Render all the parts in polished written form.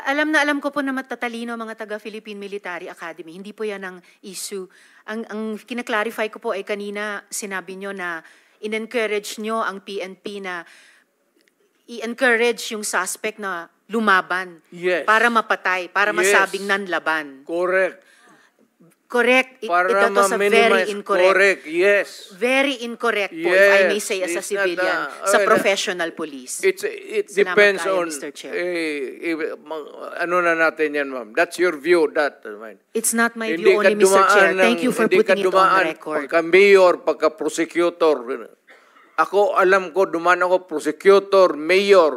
Alam na alam ko po na matatalino mga taga Philippine Military Academy. Hindi po yan ang issue. Ang kina-clarify ko po ay kanina sinabi nyo na in-encourage nyo ang PNP na i-encourage yung suspect na lumaban. Yes. Para mapatay, para Yes. masabing nanlaban. Correct. Correct. Para Ito to sa very ma-minimize. incorrect. Correct, yes. Very incorrect po, if I may Yes, say, as a it's not, civilian, sa well, professional police. It Salamat depends kayo, on, Mr. Chair. ano na natin yan, ma'am. That's your view, that. It's not my Hindi view ka only, Mr. Chair. dumaan Thank you for hindi ka putting it on dumaan record. Pagka-mayor, pagka-prosecutor. Ako, alam ko, dumaan ako, prosecutor, mayor,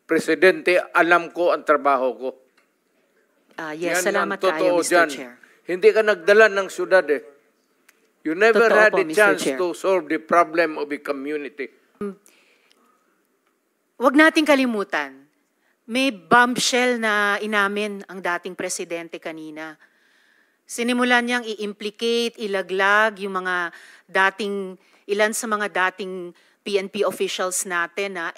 presidente, alam ko ang trabaho ko. Yes, Yan ang salamat kayo, totoo Mr. dyan. Chair. Hindi ka nagdala ng syudad eh. You never Totoo had po, a Mr. chance Chair. to solve the problem of a community. Huwag nating kalimutan, may bombshell na inamin ang dating presidente kanina. Sinimulan niyang i-implicate, ilaglag yung mga ilan sa mga dating PNP officials natin na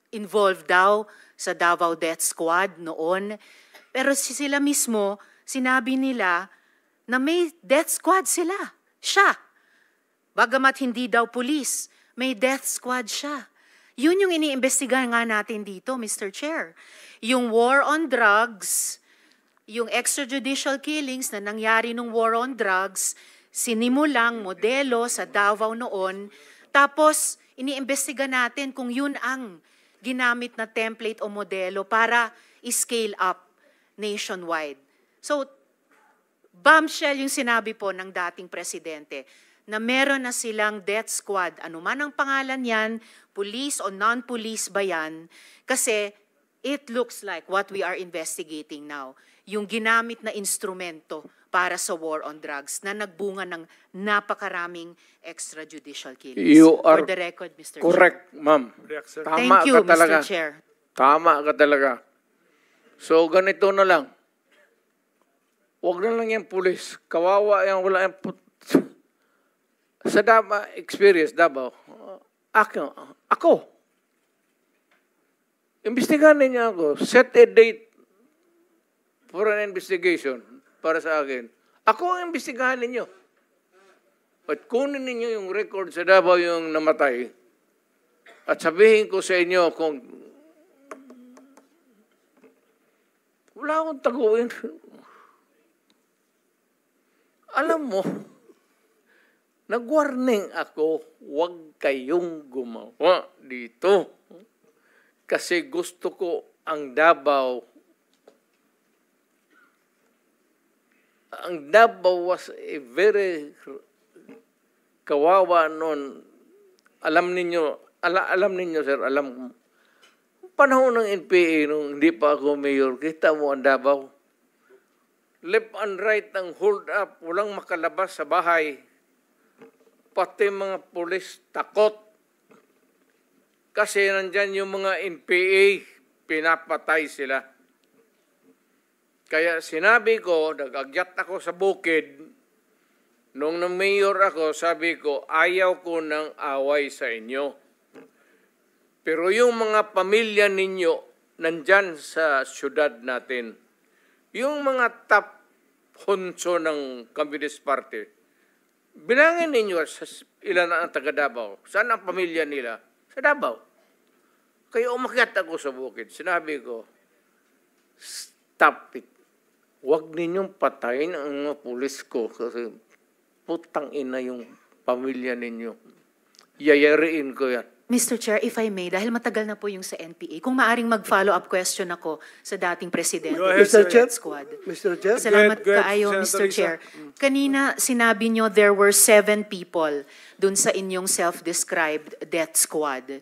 involved daw sa Davao Death Squad noon. Pero sila mismo, sinabi nila na may death squad sila. Siya. Bagamat hindi daw pulis, may death squad siya. Yun yung iniimbestigahan nga natin dito, Mr. Chair. Yung war on drugs, yung extrajudicial killings na nangyari nung war on drugs, sinimulang modelo sa Davao noon, tapos iniimbestiga natin kung yun ang ginamit na template o modelo para i-scale up nationwide. So, bombshell yung sinabi po ng dating presidente na meron na silang death squad, anuman ang pangalan yan, police o non-police ba yan, kasi it looks like what we are investigating now, yung ginamit na instrumento para sa war on drugs na nagbunga ng napakaraming extrajudicial killings. You are For the record, Mr. correct, ma'am. Tama Thank you, ka talaga. Mr. Chair. Tama ka talaga. So, ganito na lang. Huwag na lang yung pulis. Kawawa yan, wala yung sa Davao experience, Davao, ako. Imbestigahan niya ako. Set a date for an investigation para sa akin. Ako ang imbestigahan ninyo. At kunin ninyo yung record sa Davao yung namatay. At sabihin ko sa inyo kung wala akong taguin. Alam mo, nag-warning ako, huwag kayong gumawa dito. Kasi gusto ko ang Davao. Ang Davao was a very kawawa noon. Alam ninyo, sir, alam panahon ng NPA, nung hindi pa ako mayor, kita mo ang Davao. Left and right ang hold up, walang makalabas sa bahay. Pati mga pulis takot. Kasi nandyan yung mga NPA, pinapatay sila. Kaya sinabi ko, nag-agyat ako sa bukid, nung na-mayor ako, sabi ko, ayaw ko ng away sa inyo. Pero yung mga pamilya ninyo, nandyan sa syudad natin, yung mga top honso ng Communist Party, bilangin ninyo sa ilan ang taga Davao. Saan ang pamilya nila? Sa Davao. Kaya umakyat ako sa bukid. Sinabi ko, stop it. Huwag ninyong patayin ang mga pulis ko kasi putang ina yung pamilya ninyo. Yayariin ko yan. Mr. Chair, if I may, dahil matagal na po yung sa NPA, kung maaring mag-follow-up question ako sa dating presidente Go ahead, sa Mr. Death Squad. Mr. Chair? Salamat Go ahead, kaayo, Mr. Senator Risa. Chair. Kanina sinabi nyo there were 7 people dun sa inyong self-described death squad.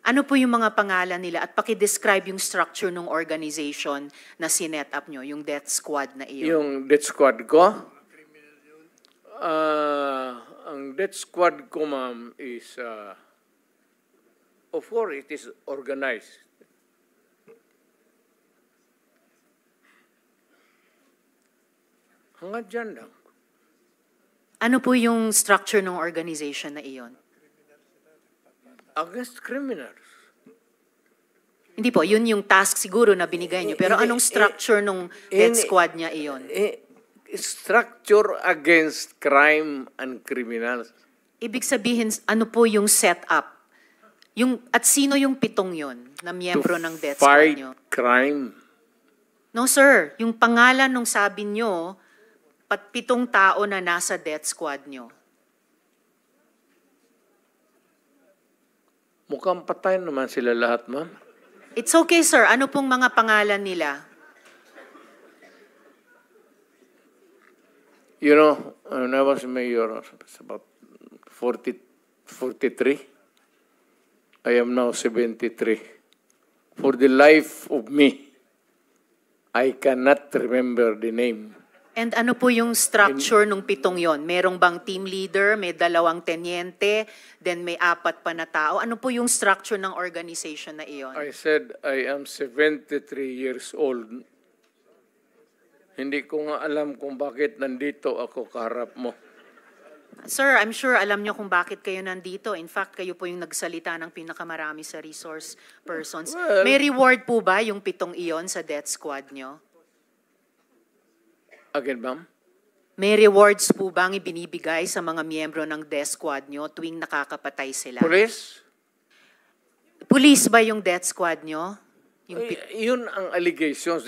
Ano po yung mga pangalan nila at paki-describe yung structure ng organization na sinet up nyo, yung death squad na iyon? Yung death squad ko? Ang death squad ko, ma'am, is, of course, it is organized. Hanggang dyan lang. Ano po yung structure ng organization na iyon? Against criminals. Hindi po, yun yung task siguro na binigay niyo. Pero anong structure nung death squad niya iyon? Structure against crime and criminals. Ibig sabihin, ano po yung setup? At sino yung 7 yon na miyembro ng death squad Fight niyo? crime. No sir, yung pangalan nung sabi niyo, 7 tao na nasa death squad niyo. Mukhang patay naman sila lahat, ma'am. It's okay sir, ano pong mga pangalan nila? You know, when I was mayor, it's about 43. I am now 73. For the life of me, I cannot remember the name. And ano po yung structure nung 7 yon? Merong bang team leader, may 2 tenyente, then may 4 pa na tao? Ano po yung structure ng organization na iyon? I said I am 73 years old. Hindi ko nga alam kung bakit nandito ako kaharap mo. Sir, I'm sure alam niyo kung bakit kayo nandito. In fact, kayo po yung nagsalita ng pinakamarami sa resource persons. Well, may reward po ba yung 7 iyon sa death squad niyo? Again, ma'am? May rewards po bang ibinibigay sa mga miyembro ng death squad niyo tuwing nakakapatay sila? Police? Police ba yung death squad niyo? Yun ang allegations.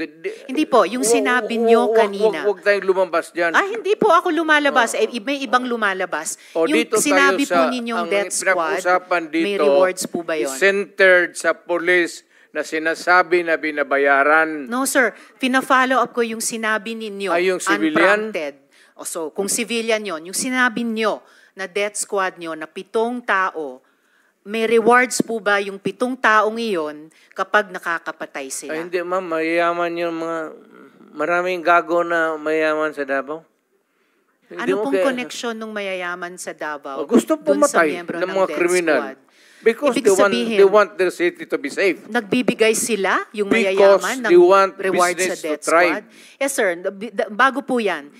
Hindi po, yung sinabi niyo kanina. Huwag tayong lumabas dyan. Hindi po ako lumalabas. May ibang lumalabas. Yung Dito sinabi tayo po ninyong death squad, dito, may rewards po ba yun? Centered sa police na sinasabi na binabayaran. No sir, pina-follow up ko yung sinabi ninyo. Yung civilian? Unprompted. So, kung civilian yon, yung sinabi nyo na death squad nyo na 7 tao, may rewards po ba yung 7 taong iyon kapag nakakapatay sila? Ay, hindi ma'am, mayayaman yung mga, maraming gago na mayayaman sa Davao. Ano pong connection ng mayayaman sa Davao? Gusto dun sa pumatay miyembro ng mga death kriminal. squad? Because Ibig they want their city to be safe. Nagbibigay sila, yung Because mayayaman, they ng want rewards sa business to death thrive. squad? Yes sir, bago po yan.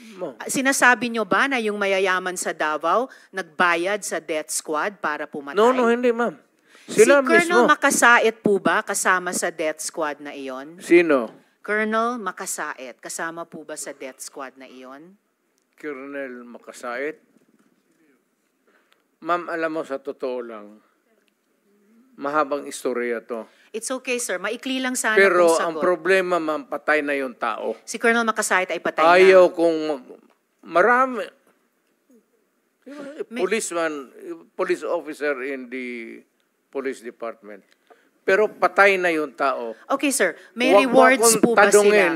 Sinasabi nyo ba na yung mayayaman sa Davao nagbayad sa death squad para pumatay? No, hindi ma'am. Si Sila Colonel mismo. Makasait po ba kasama sa death squad na iyon? Sino? Colonel Makasait, kasama po ba sa death squad na iyon? Colonel Makasait? Ma'am, alam mo sa totoo lang, mahabang istorya to. It's okay sir, maikli lang sana Pero kung sagot. ang problema, ma'am, patay na yung tao. Si Colonel Makasait ay patay na. Ayaw kung marami. Police officer in the police department. Pero patay na yung tao. Okay sir, may Huwag rewards mo po ba akong sila? tanungin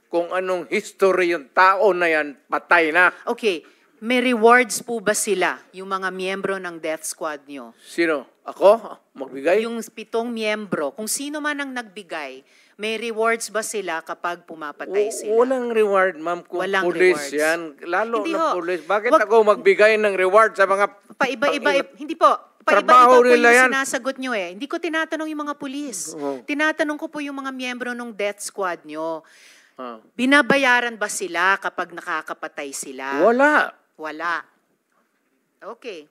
kung anong history yung tao na yan, patay na. Okay, may rewards po ba sila, yung mga miyembro ng death squad nyo? Sino? Ako? Magbigay? Yung 7 miyembro, kung sino man ang nagbigay, may rewards ba sila kapag pumapatay sila? Walang reward, ma'am, kung Walang police rewards. yan. Lalo Hindi na ho. police. Bakit Wag- ako magbigay ng reward sa mga... Paiba-iba, hindi po. Trabaho Paiba-iba po nila yung yan. sinasagot nyo eh. Hindi ko tinatanong yung mga pulis. Tinatanong ko po yung mga miyembro ng death squad nyo. Binabayaran ba sila kapag nakakapatay sila? Wala. Wala. Okay.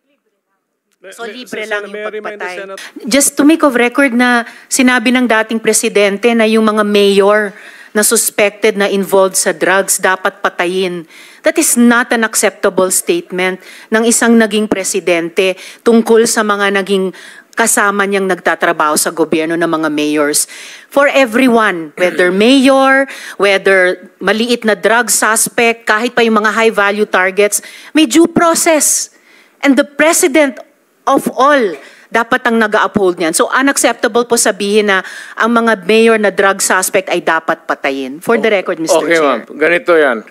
So May- libre Sen- lang May yung I remind the pagpatay. Senate- Just to make of record na sinabi ng dating presidente na yung mga mayor na suspected na involved sa drugs dapat patayin. That is not an acceptable statement ng isang naging presidente tungkol sa mga naging kasama niyang nagtatrabaho sa gobyerno ng mga mayors. For everyone, whether mayor, whether maliit na drug suspect, kahit pa yung mga high-value targets, may due process. And the president of all dapat ang nag-uphold niyan. So unacceptable po sabihin na ang mga mayor na drug suspect ay dapat patayin. For the record, Mr. Okay, Chair. ma'am. Ganito yan.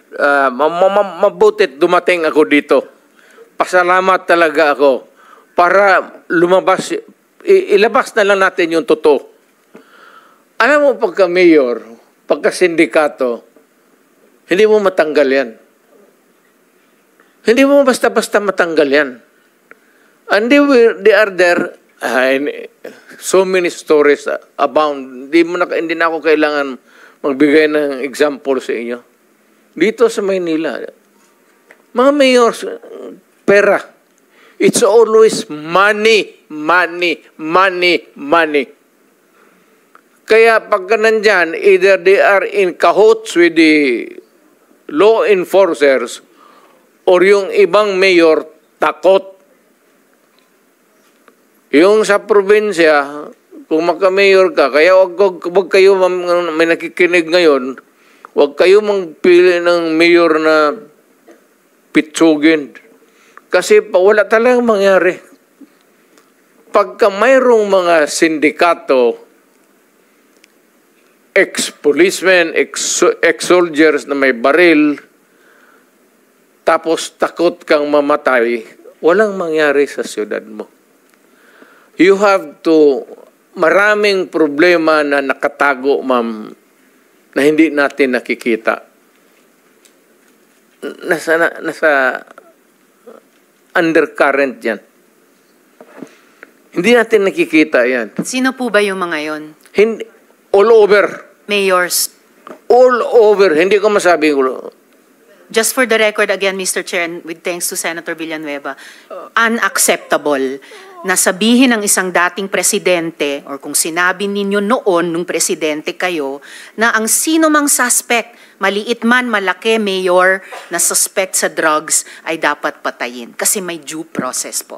Mabutit dumating ako dito. Pasalamat talaga ako para lumabas, ilabas na lang natin yung totoo. Alam mo, pagka mayor, pagka sindikato, hindi mo matanggal yan. Hindi mo basta-basta matanggal yan. And they are there, so many stories abound. Hindi na ako kailangan magbigay ng example sa inyo. Dito sa Maynila, mga mayors, pera. It's always money, money, money, money. Kaya pagka nandyan, either they are in cahoots with the law enforcers or yung ibang mayor takot. Yung sa probinsya, kung magka-mayor ka, kaya wag kayo, may nakikinig ngayon, wag kayo magpili ng mayor na pitsugin. Kasi wala talagang mangyari. Pagka mayroong mga sindikato, ex-policemen, ex-soldiers na may baril, tapos takot kang mamatay, walang mangyari sa siyudad mo. You have to, maraming problema na nakatago, ma'am, na hindi natin nakikita. Nasa undercurrent yan. Hindi natin nakikita yan. Sino po ba yung mga yon? Hindi, all over. Mayors. All over. Hindi ko masabi. Just for the record again, Mr. Chair, and with thanks to Senator Villanueva, unacceptable na sabihin ng isang dating presidente or kung sinabi ninyo noon nung presidente kayo na ang sino mang suspect, maliit man, malaki, mayor, na suspect sa drugs ay dapat patayin kasi may due process po.